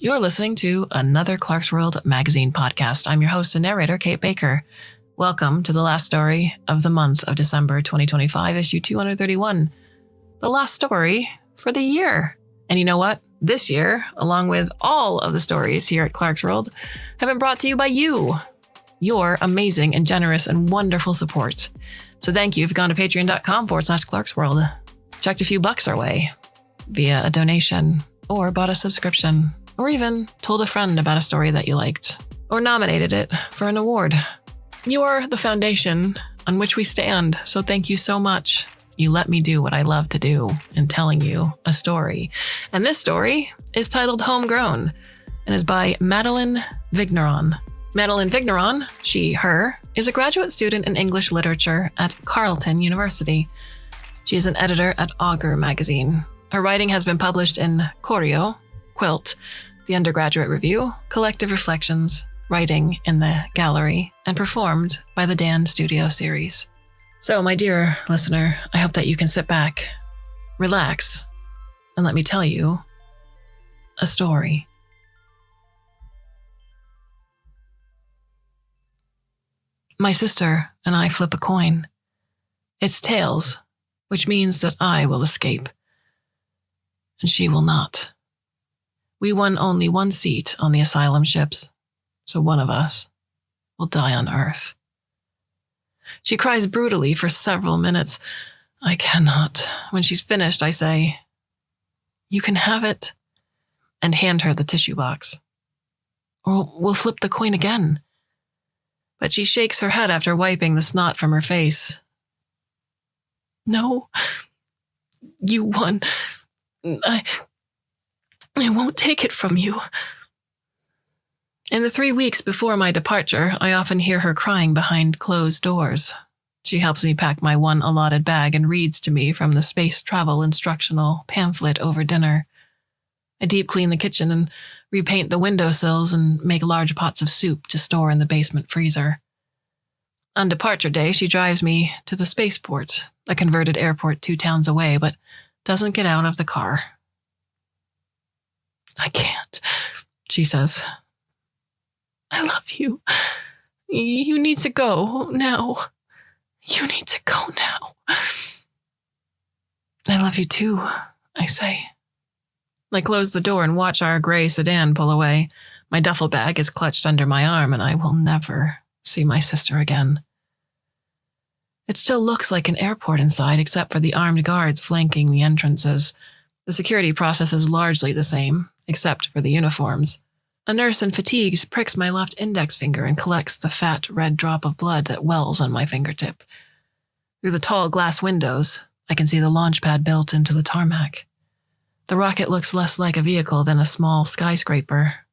You're listening to another Clarkesworld Magazine podcast. I'm your host and narrator, Kate Baker. Welcome to the last story of the month of December 2025, issue 231. The last story for the year. And you know what? This year, along with all of the stories here at Clarkesworld, have been brought to you by you. Your amazing and generous and wonderful support. So thank you if you've gone to patreon.com/Clarkesworld. Chucked a few bucks our way via a donation, or bought a subscription, or even told a friend about a story that you liked, or nominated it for an award. You are the foundation on which we stand, so thank you so much. You let me do what I love to do in telling you a story. And this story is titled Homegrown and is by Madeleine Vigneron. Madeleine Vigneron, she, her, is a graduate student in English literature at Carleton University. She is an editor at Augur Magazine. Her writing has been published in Choreo, Quilt, The Undergraduate Review, Collective Reflections, Writing in the Gallery, and performed by the Dan Studio series. So, my dear listener, I hope that you can sit back, relax, and let me tell you a story. My sister and I flip a coin. It's tails, which means that I will escape, and she will not. We won only one seat on the asylum ships, so one of us will die on Earth. She cries brutally for several minutes. I cannot. When she's finished, I say, "You can have it," and hand her the tissue box. Or we'll flip the coin again. But she shakes her head after wiping the snot from her face. No, you won. I won't take it from you. In the 3 weeks before my departure, I often hear her crying behind closed doors. She helps me pack my one allotted bag and reads to me from the space travel instructional pamphlet over dinner. I deep clean the kitchen and repaint the windowsills and make large pots of soup to store in the basement freezer. On departure day, she drives me to the spaceport, a converted airport 2 towns away, but doesn't get out of the car. I can't, she says. I love you. You need to go now. You need to go now. I love you too, I say. I close the door and watch our gray sedan pull away. My duffel bag is clutched under my arm, and I will never see my sister again. It still looks like an airport inside, except for the armed guards flanking the entrances. The security process is largely the same, except for the uniforms. A nurse in fatigues pricks my left index finger and collects the fat red drop of blood that wells on my fingertip. Through the tall glass windows, I can see the launch pad built into the tarmac. The rocket looks less like a vehicle than a small skyscraper.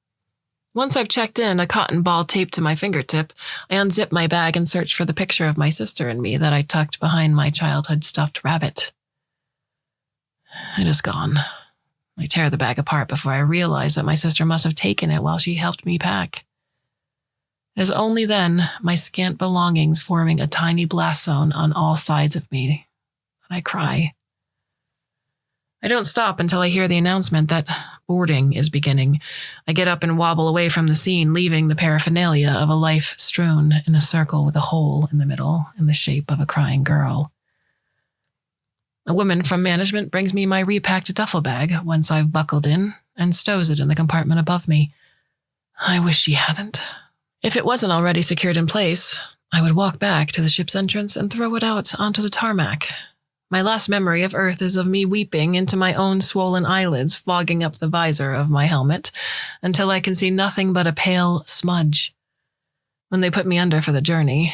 Once I've checked in, a cotton ball taped to my fingertip, I unzip my bag and search for the picture of my sister and me that I tucked behind my childhood stuffed rabbit. It is gone. I tear the bag apart before I realize that my sister must have taken it while she helped me pack. It is only then, my scant belongings forming a tiny blast zone on all sides of me, that I cry. I don't stop until I hear the announcement that boarding is beginning. I get up and wobble away from the scene, leaving the paraphernalia of a life strewn in a circle with a hole in the middle in the shape of a crying girl. A woman from management brings me my repacked duffel bag once I've buckled in and stows it in the compartment above me. I wish she hadn't. If it wasn't already secured in place, I would walk back to the ship's entrance and throw it out onto the tarmac. My last memory of Earth is of me weeping into my own swollen eyelids, fogging up the visor of my helmet until I can see nothing but a pale smudge. When they put me under for the journey,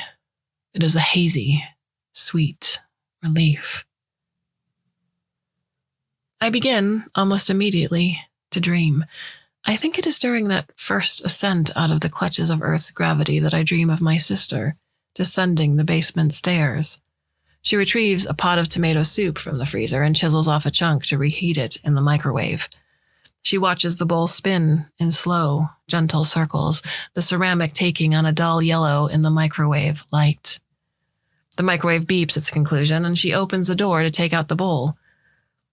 it is a hazy, sweet relief. I begin, almost immediately, to dream. I think it is during that first ascent out of the clutches of Earth's gravity that I dream of my sister, descending the basement stairs. She retrieves a pot of tomato soup from the freezer and chisels off a chunk to reheat it in the microwave. She watches the bowl spin in slow, gentle circles, the ceramic taking on a dull yellow in the microwave light. The microwave beeps its conclusion, and she opens the door to take out the bowl.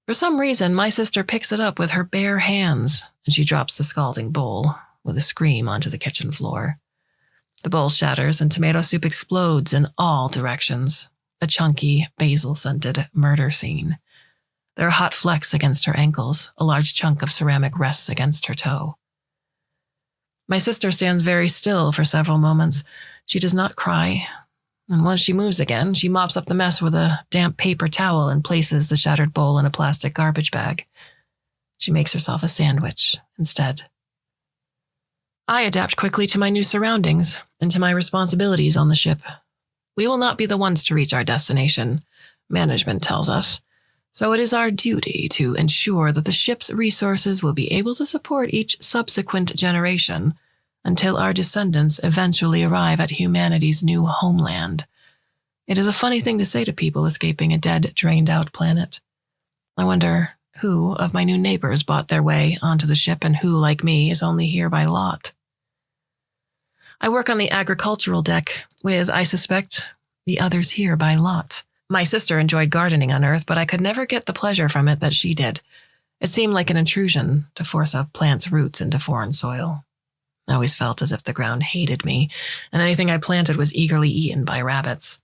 For some reason, my sister picks it up with her bare hands, and she drops the scalding bowl with a scream onto the kitchen floor. The bowl shatters and tomato soup explodes in all directions. A chunky, basil-scented murder scene. There are hot flecks against her ankles. A large chunk of ceramic rests against her toe. My sister stands very still for several moments. She does not cry, and once she moves again, she mops up the mess with a damp paper towel and places the shattered bowl in a plastic garbage bag. She makes herself a sandwich instead. I adapt quickly to my new surroundings and to my responsibilities on the ship. We will not be the ones to reach our destination, management tells us, so it is our duty to ensure that the ship's resources will be able to support each subsequent generation until our descendants eventually arrive at humanity's new homeland. It is a funny thing to say to people escaping a dead, drained-out planet. I wonder who of my new neighbors bought their way onto the ship and who, like me, is only here by lot. I work on the agricultural deck with, I suspect, the others here by lot. My sister enjoyed gardening on Earth, but I could never get the pleasure from it that she did. It seemed like an intrusion to force a plant's roots into foreign soil. I always felt as if the ground hated me, and anything I planted was eagerly eaten by rabbits.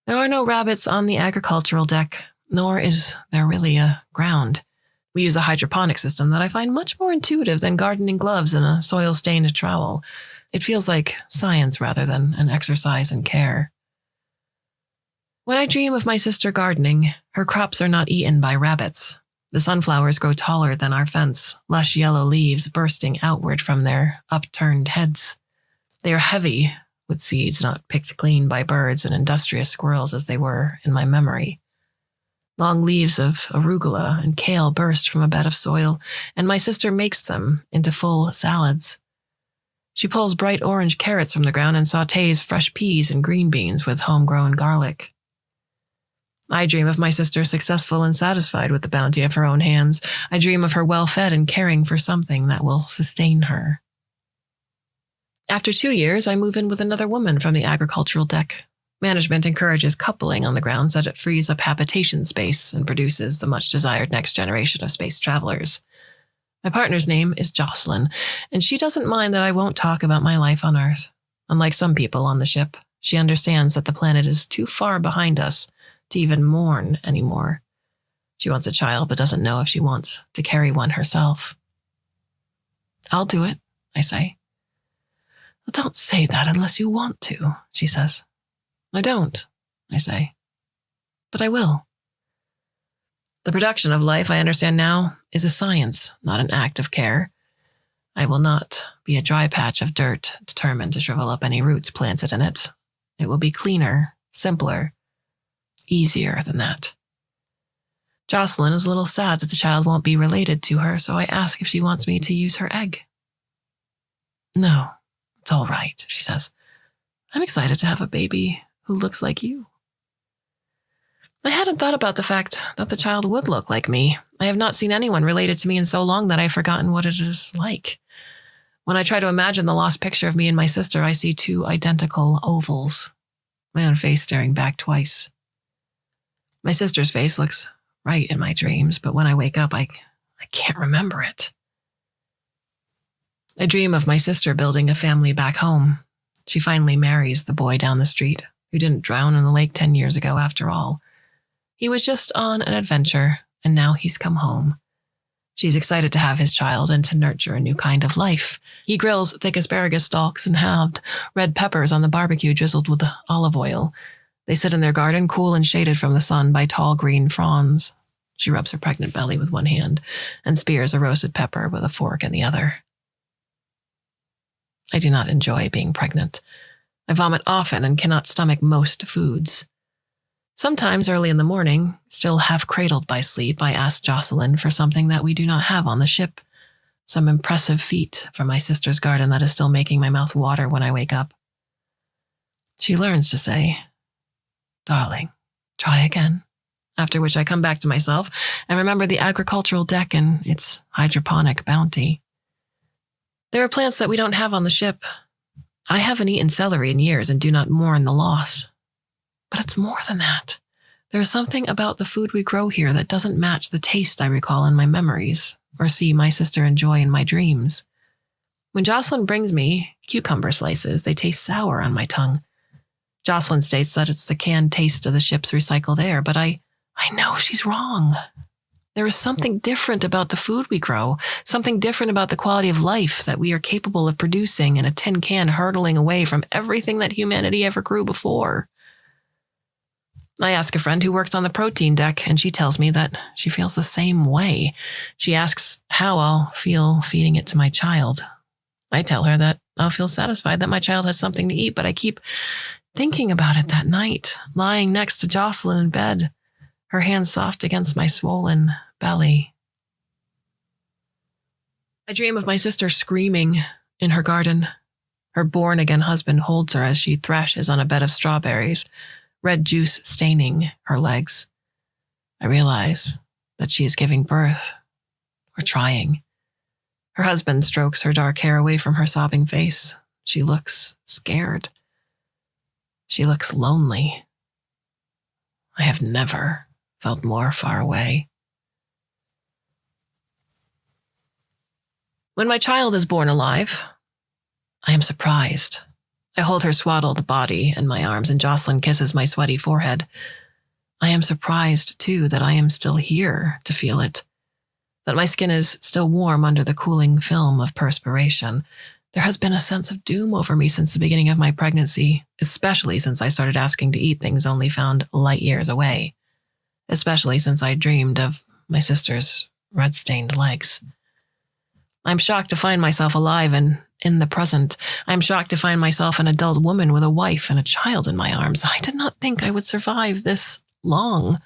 There are no rabbits on the agricultural deck, nor is there really a ground. We use a hydroponic system that I find much more intuitive than gardening gloves and a soil-stained trowel. It feels like science rather than an exercise in care. When I dream of my sister gardening, her crops are not eaten by rabbits. The sunflowers grow taller than our fence, lush yellow leaves bursting outward from their upturned heads. They are heavy, with seeds not picked clean by birds and industrious squirrels as they were in my memory. Long leaves of arugula and kale burst from a bed of soil, and my sister makes them into full salads. She pulls bright orange carrots from the ground and sautés fresh peas and green beans with homegrown garlic. I dream of my sister successful and satisfied with the bounty of her own hands. I dream of her well-fed and caring for something that will sustain her. After 2 years, I move in with another woman from the agricultural deck. Management encourages coupling on the grounds that it frees up habitation space and produces the much-desired next generation of space travelers. My partner's name is Jocelyn, and she doesn't mind that I won't talk about my life on Earth. Unlike some people on the ship, she understands that the planet is too far behind us to even mourn anymore. She wants a child, but doesn't know if she wants to carry one herself. I'll do it, I say. Well, don't say that unless you want to, she says. I don't, I say. But I will. The production of life, I understand now, is a science, not an act of care. I will not be a dry patch of dirt determined to shrivel up any roots planted in it. It will be cleaner, simpler, easier than that. Jocelyn is a little sad that the child won't be related to her, so I ask if she wants me to use her egg. No, it's all right, she says. I'm excited to have a baby who looks like you. I hadn't thought about the fact that the child would look like me. I have not seen anyone related to me in so long that I've forgotten what it is like. When I try to imagine the lost picture of me and my sister, I see 2 identical ovals, my own face staring back twice. My sister's face looks right in my dreams, but when I wake up, I can't remember it. I dream of my sister building a family back home. She finally marries the boy down the street, who didn't drown in the lake 10 years ago after all. He was just on an adventure, and now he's come home. She's excited to have his child and to nurture a new kind of life. He grills thick asparagus stalks and halved red peppers on the barbecue drizzled with olive oil. They sit in their garden, cool and shaded from the sun by tall green fronds. She rubs her pregnant belly with one hand and spears a roasted pepper with a fork in the other. I do not enjoy being pregnant. I vomit often and cannot stomach most foods. Sometimes early in the morning, still half cradled by sleep, I ask Jocelyn for something that we do not have on the ship, some impressive feat from my sister's garden that is still making my mouth water when I wake up. She learns to say, "Darling, try again," after which I come back to myself and remember the agricultural deck and its hydroponic bounty. There are plants that we don't have on the ship. I haven't eaten celery in years and do not mourn the loss. But it's more than that. There is something about the food we grow here that doesn't match the taste I recall in my memories or see my sister enjoy in my dreams. When Jocelyn brings me cucumber slices, they taste sour on my tongue. Jocelyn states that it's the canned taste of the ship's recycled air, but I know she's wrong. There is something different about the food we grow, something different about the quality of life that we are capable of producing in a tin can hurtling away from everything that humanity ever grew before. I ask a friend who works on the protein deck, and she tells me that she feels the same way. She asks how I'll feel feeding it to my child. I tell her that I'll feel satisfied that my child has something to eat, but I keep thinking about it that night, lying next to Jocelyn in bed, her hands soft against my swollen belly. I dream of my sister screaming in her garden. Her born-again husband holds her as she thrashes on a bed of strawberries, red juice staining her legs. I realize that she is giving birth, or trying. Her husband strokes her dark hair away from her sobbing face. She looks scared. She looks lonely. I have never felt more far away. When my child is born alive, I am surprised. I hold her swaddled body in my arms, and Jocelyn kisses my sweaty forehead. I am surprised, too, that I am still here to feel it, that my skin is still warm under the cooling film of perspiration. There has been a sense of doom over me since the beginning of my pregnancy, especially since I started asking to eat things only found light years away, especially since I dreamed of my sister's red-stained legs. I'm shocked to find myself alive and in the present. I'm shocked to find myself an adult woman with a wife and a child in my arms. I did not think I would survive this long.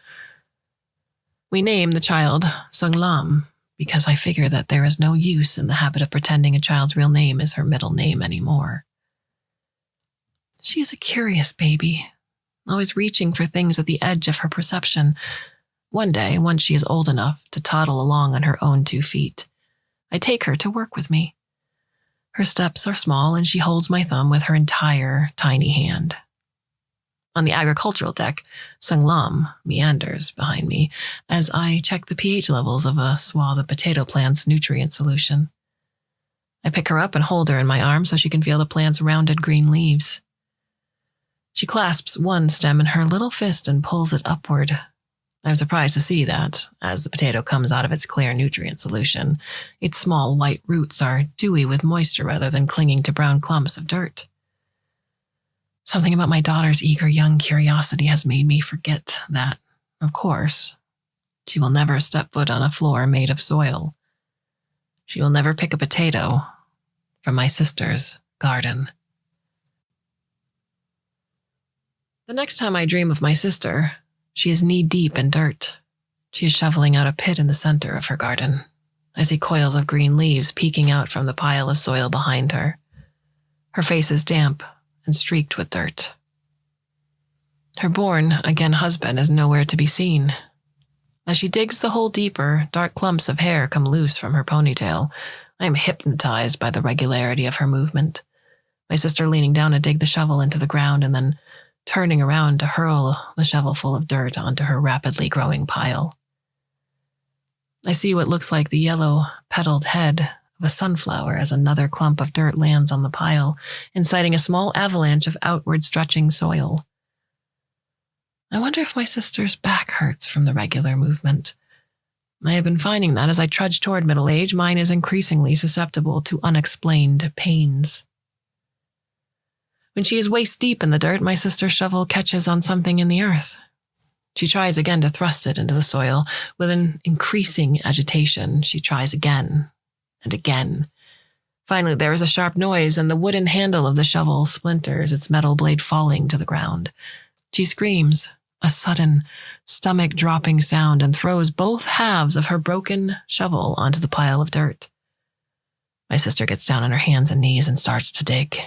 We name the child Sung Lam because I figure that there is no use in the habit of pretending a child's real name is her middle name anymore. She is a curious baby, always reaching for things at the edge of her perception. One day, once she is old enough to toddle along on her own 2 feet, I take her to work with me. Her steps are small, and she holds my thumb with her entire tiny hand. On the agricultural deck, Sung Lam meanders behind me as I check the pH levels of a swath of potato plant's nutrient solution. I pick her up and hold her in my arms so she can feel the plant's rounded green leaves. She clasps one stem in her little fist and pulls it upward. I'm surprised to see that, as the potato comes out of its clear nutrient solution, its small white roots are dewy with moisture rather than clinging to brown clumps of dirt. Something about my daughter's eager young curiosity has made me forget that, of course, she will never step foot on a floor made of soil. She will never pick a potato from my sister's garden. The next time I dream of my sister, she is knee-deep in dirt. She is shoveling out a pit in the center of her garden. I see coils of green leaves peeking out from the pile of soil behind her. Her face is damp and streaked with dirt. Her born-again husband is nowhere to be seen. As she digs the hole deeper, dark clumps of hair come loose from her ponytail. I am hypnotized by the regularity of her movement. My sister leaning down to dig the shovel into the ground and then turning around to hurl the shovel full of dirt onto her rapidly growing pile. I see what looks like the yellow-petaled head of a sunflower as another clump of dirt lands on the pile, inciting a small avalanche of outward-stretching soil. I wonder if my sister's back hurts from the regular movement. I have been finding that as I trudge toward middle age, mine is increasingly susceptible to unexplained pains. When she is waist-deep in the dirt, my sister's shovel catches on something in the earth. She tries again to thrust it into the soil. With an increasing agitation, she tries again and again. Finally, there is a sharp noise, and the wooden handle of the shovel splinters, its metal blade falling to the ground. She screams, a sudden, stomach-dropping sound, and throws both halves of her broken shovel onto the pile of dirt. My sister gets down on her hands and knees and starts to dig.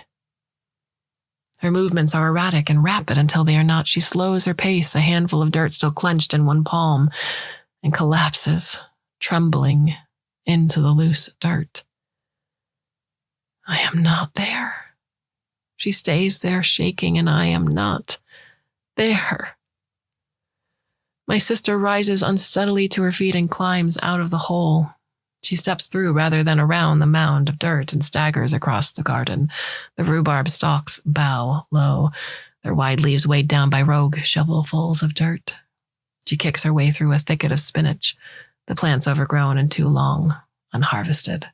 Her movements are erratic and rapid until they are not. She slows her pace, a handful of dirt still clenched in one palm, and collapses, trembling, into the loose dirt. I am not there. She stays there shaking, and I am not there. My sister rises unsteadily to her feet and climbs out of the hole. She steps through rather than around the mound of dirt and staggers across the garden. The rhubarb stalks bow low, their wide leaves weighed down by rogue shovelfuls of dirt. She kicks her way through a thicket of spinach, the plants overgrown and too long unharvested.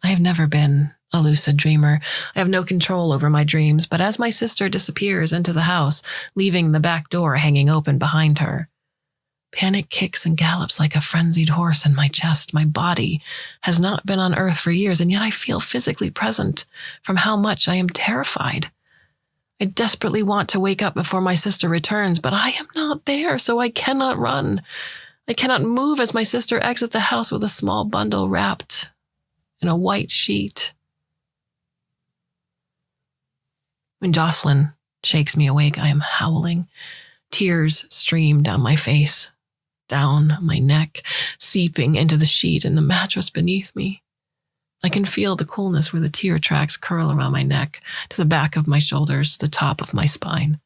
I have never been a lucid dreamer. I have no control over my dreams, but as my sister disappears into the house, leaving the back door hanging open behind her, panic kicks and gallops like a frenzied horse in my chest. My body has not been on earth for years, and yet I feel physically present from how much I am terrified. I desperately want to wake up before my sister returns, but I am not there, so I cannot run. I cannot move as my sister exits the house with a small bundle wrapped in a white sheet. When Jocelyn shakes me awake, I am howling. Tears stream down my face, down my neck, seeping into the sheet and the mattress beneath me. I can feel the coolness where the tear tracks curl around my neck, to the back of my shoulders, to the top of my spine.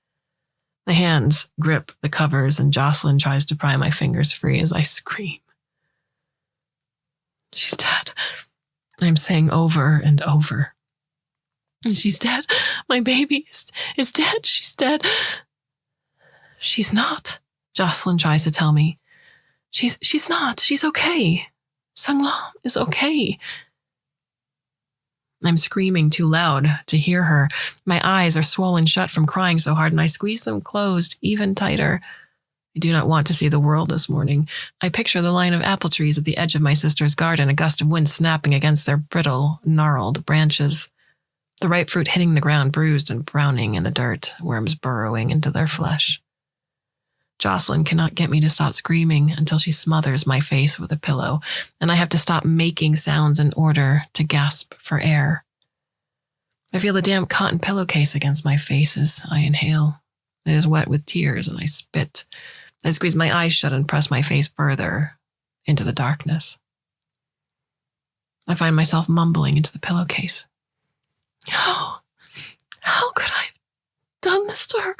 My hands grip the covers and Jocelyn tries to pry my fingers free as I scream. She's dead, I'm saying over and over. And she's dead. My baby is dead. She's dead. She's not, Jocelyn tries to tell me. She's not. She's okay. Sunglam is okay. I'm screaming too loud to hear her. My eyes are swollen shut from crying so hard, and I squeeze them closed even tighter. I do not want to see the world this morning. I picture the line of apple trees at the edge of my sister's garden, a gust of wind snapping against their brittle, gnarled branches. The ripe fruit hitting the ground, bruised and browning in the dirt, worms burrowing into their flesh. Jocelyn cannot get me to stop screaming until she smothers my face with a pillow, and I have to stop making sounds in order to gasp for air. I feel the damp cotton pillowcase against my face as I inhale. It is wet with tears, and I spit. I squeeze my eyes shut and press my face further into the darkness. I find myself mumbling into the pillowcase. How could I have done this to her?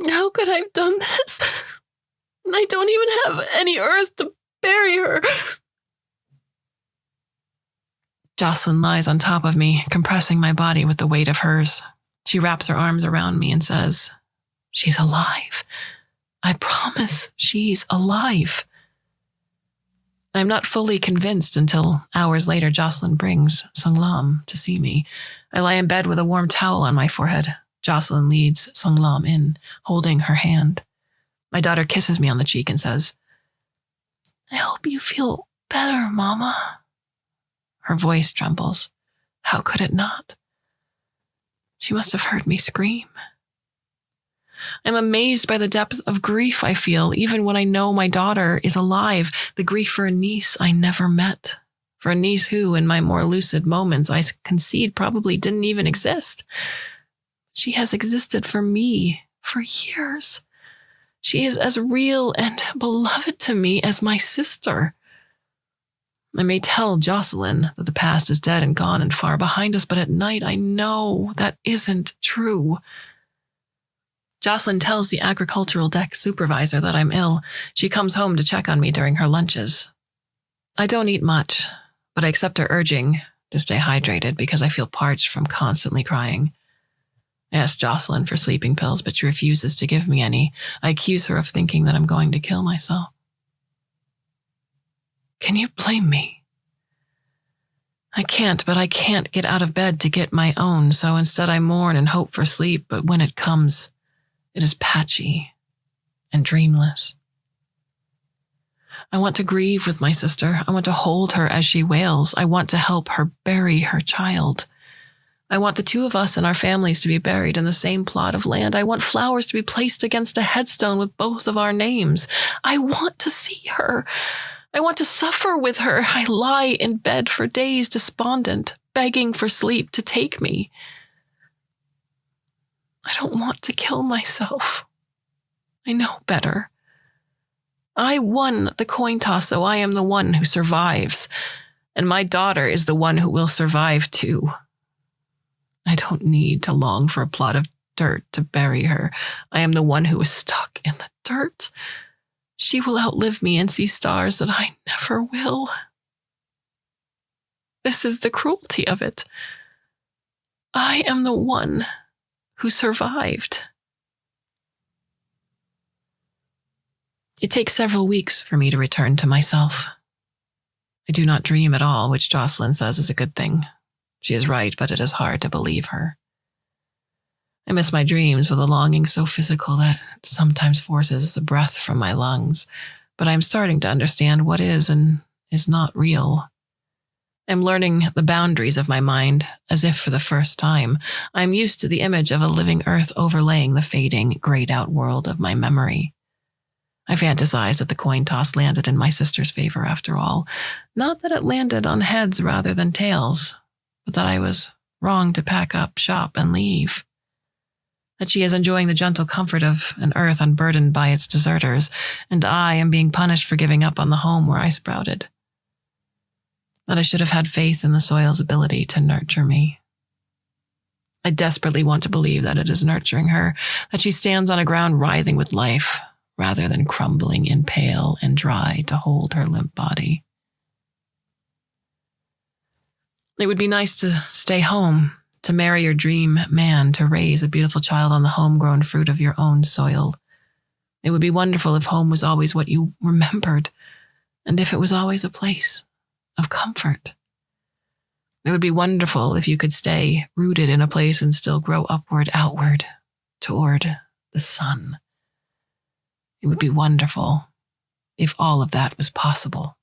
How could I have done this? I don't even have any earth to bury her. Jocelyn lies on top of me, compressing my body with the weight of hers. She wraps her arms around me and says, "She's alive. I promise she's alive." I'm not fully convinced until hours later Jocelyn brings Sunglam to see me. I lie in bed with a warm towel on my forehead. Jocelyn leads Sunglam in, holding her hand. My daughter kisses me on the cheek and says, "I hope you feel better, Mama." Her voice trembles. How could it not? She must have heard me scream. I'm amazed by the depth of grief I feel, even when I know my daughter is alive, the grief for a niece I never met, for a niece who, in my more lucid moments, I concede probably didn't even exist. She has existed for me for years. She is as real and beloved to me as my sister. I may tell Jocelyn that the past is dead and gone and far behind us, but at night I know that isn't true. Jocelyn tells the agricultural deck supervisor that I'm ill. She comes home to check on me during her lunches. I don't eat much, but I accept her urging to stay hydrated because I feel parched from constantly crying. I ask Jocelyn for sleeping pills, but she refuses to give me any. I accuse her of thinking that I'm going to kill myself. Can you blame me? I can't get out of bed to get my own, so instead I mourn and hope for sleep, but when it comes, it is patchy and dreamless. I want to grieve with my sister. I want to hold her as she wails. I want to help her bury her child. I want the two of us and our families to be buried in the same plot of land. I want flowers to be placed against a headstone with both of our names. I want to see her. I want to suffer with her. I lie in bed for days despondent, begging for sleep to take me. I don't want to kill myself. I know better. I won the coin toss, so I am the one who survives. And my daughter is the one who will survive too. I don't need to long for a plot of dirt to bury her. I am the one who is stuck in the dirt. She will outlive me and see stars that I never will. This is the cruelty of it. I am the one who survived. It takes several weeks for me to return to myself. I do not dream at all, which Jocelyn says is a good thing. She is right, but it is hard to believe her. I miss my dreams with a longing so physical that it sometimes forces the breath from my lungs, but I am starting to understand what is and is not real. I am learning the boundaries of my mind as if for the first time. I am used to the image of a living earth overlaying the fading, grayed-out world of my memory. I fantasize that the coin toss landed in my sister's favor after all. Not that it landed on heads rather than tails, but that I was wrong to pack up shop and leave. That she is enjoying the gentle comfort of an earth unburdened by its deserters, and I am being punished for giving up on the home where I sprouted. That I should have had faith in the soil's ability to nurture me. I desperately want to believe that it is nurturing her, that she stands on a ground writhing with life, rather than crumbling in pale and dry to hold her limp body. It would be nice to stay home, to marry your dream man, to raise a beautiful child on the homegrown fruit of your own soil. It would be wonderful if home was always what you remembered, and if it was always a place of comfort. It would be wonderful if you could stay rooted in a place and still grow upward, outward, toward the sun. It would be wonderful if all of that was possible.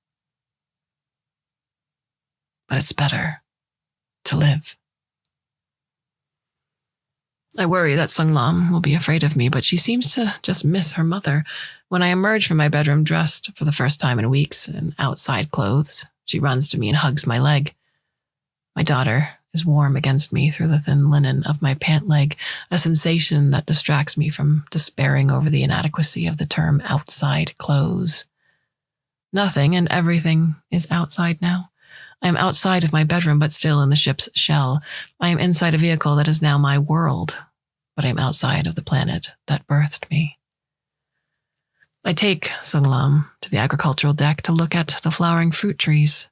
But it's better to live. I worry that Sung Lam will be afraid of me, but she seems to just miss her mother. When I emerge from my bedroom dressed for the first time in weeks in outside clothes, she runs to me and hugs my leg. My daughter is warm against me through the thin linen of my pant leg, a sensation that distracts me from despairing over the inadequacy of the term outside clothes. Nothing and everything is outside now. I am outside of my bedroom, but still in the ship's shell. I am inside a vehicle that is now my world, but I am outside of the planet that birthed me. I take Sung Lam to the agricultural deck to look at the flowering fruit trees.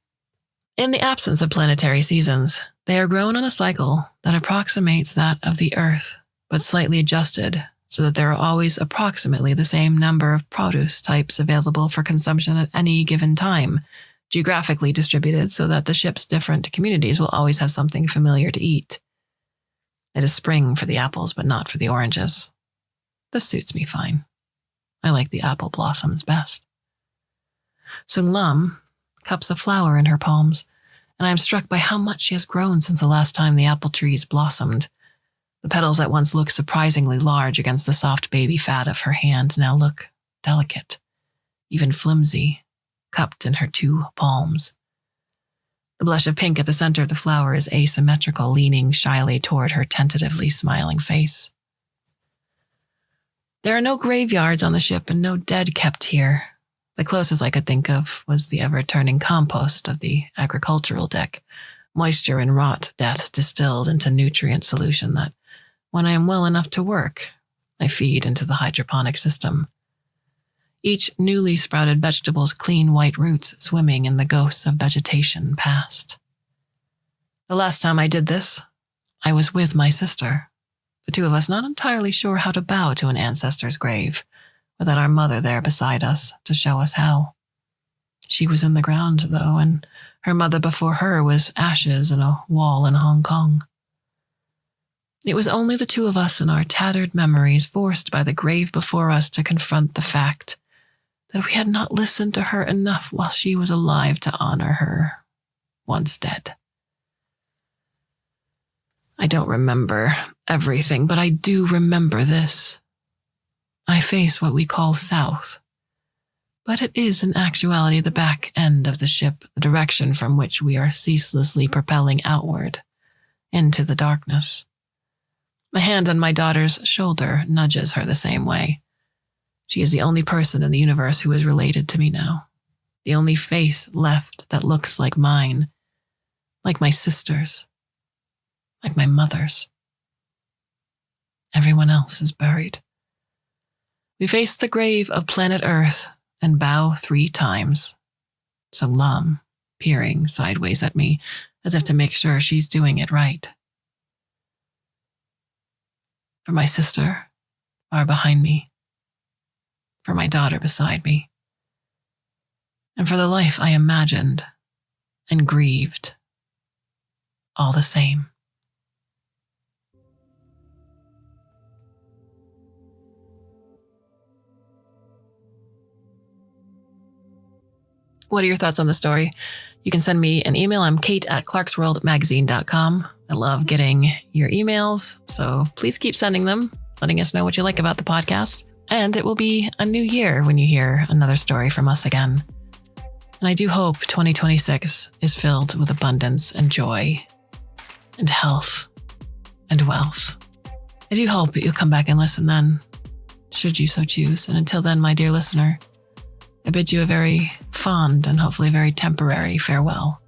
In the absence of planetary seasons, they are grown on a cycle that approximates that of the Earth, but slightly adjusted so that there are always approximately the same number of produce types available for consumption at any given time, geographically distributed so that the ship's different communities will always have something familiar to eat. It is spring for the apples, but not for the oranges. This suits me fine. I like the apple blossoms best. Sung Lam cups a flower in her palms, and I am struck by how much she has grown since the last time the apple trees blossomed. The petals that once looked surprisingly large against the soft baby fat of her hand now look delicate, even flimsy, cupped in her two palms. The blush of pink at the center of the flower is asymmetrical, leaning shyly toward her tentatively smiling face. There are no graveyards on the ship and no dead kept here. The closest I could think of was the ever-turning compost of the agricultural deck, moisture and rot death distilled into nutrient solution that, when I am well enough to work, I feed into the hydroponic system. Each newly sprouted vegetable's clean white roots swimming in the ghosts of vegetation past. The last time I did this, I was with my sister, the two of us not entirely sure how to bow to an ancestor's grave, without our mother there beside us to show us how. She was in the ground, though, and her mother before her was ashes in a wall in Hong Kong. It was only the two of us in our tattered memories, forced by the grave before us to confront the fact that we had not listened to her enough while she was alive to honor her, once dead. I don't remember everything, but I do remember this. I face what we call south, but it is in actuality the back end of the ship, the direction from which we are ceaselessly propelling outward into the darkness. My hand on my daughter's shoulder nudges her the same way. She is the only person in the universe who is related to me now, the only face left that looks like mine, like my sister's, like my mother's. everyone else is buried. We face the grave of planet Earth and bow 3 times. Salam, peering sideways at me, as if to make sure she's doing it right. For my sister, far behind me. For my daughter beside me. And for the life I imagined and grieved, all the same. What are your thoughts on the story? You can send me an email. I'm kate@clarksworldmagazine.com. I love getting your emails, so please keep sending them, letting us know what you like about the podcast. And it will be a new year when you hear another story from us again. And I do hope 2026 is filled with abundance and joy and health and wealth. I do hope that you'll come back and listen then, should you so choose. And until then, my dear listener, I bid you a very fond and hopefully very temporary farewell.